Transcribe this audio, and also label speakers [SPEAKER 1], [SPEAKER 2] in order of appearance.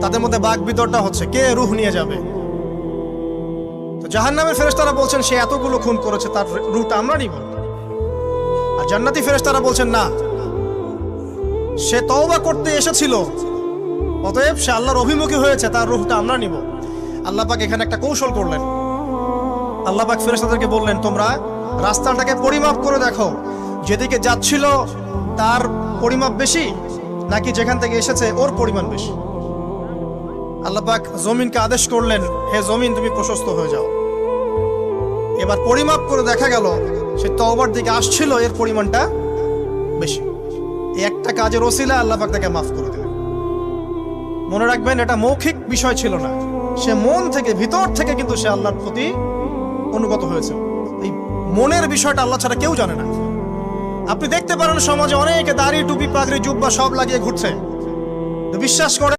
[SPEAKER 1] তাদের মধ্যে বাক বিতরটা হচ্ছে কে রূহ নিয়ে যাবে। তো জাহান্নামের ফেরেশতারা বলছেন সে এতগুলো খুন করেছে, তার রূহটা আমরা নিব। আর জান্নাতি ফেরেশতারা বলছেন না, সে তওবা করতে এসেছিল, অতএব সে আল্লাহর অভিমুখী হয়েছে, তার রূহটা আমরা নিব। আল্লাহ পাক এখানে একটা কৌশল করলেন। আল্লাহ পাক ফেরেশতাদেরকে বললেন, তোমরা রাস্তাটাকে পরিমাপ করে দেখো, যেদিকে যাচ্ছিল তার পরিমাপ বেশি নাকি যেখান থেকে এসেছে ওর পরিমাণ বেশি। আল্লাহ পাক জমিনকে আদেশ করলেন, হে জমিন তুমি প্রশস্ত হয়ে যাও। এবার পরিমাপ করে দেখা গেল সে তওবার দিকে আসছিল, এর পরিমাণটা বেশি। এই একটা কাজের ওসিলা আল্লাহ পাক তাকে মাফ করে দিলেন। মনে রাখবেন, এটা মৌখিক বিষয় ছিল না, সে মন থেকে ভিতর থেকে কিন্তু সে আল্লাহর প্রতি অনুগত হয়েছে। এই মনের বিষয়টা আল্লাহ ছাড়া কেউ জানে না। আপনি দেখতে পারেন সমাজে অনেকে দাড়ি টুপি পাগড়ি জুব্বা সব লাগিয়ে ঘুরছে, বিশ্বাস করে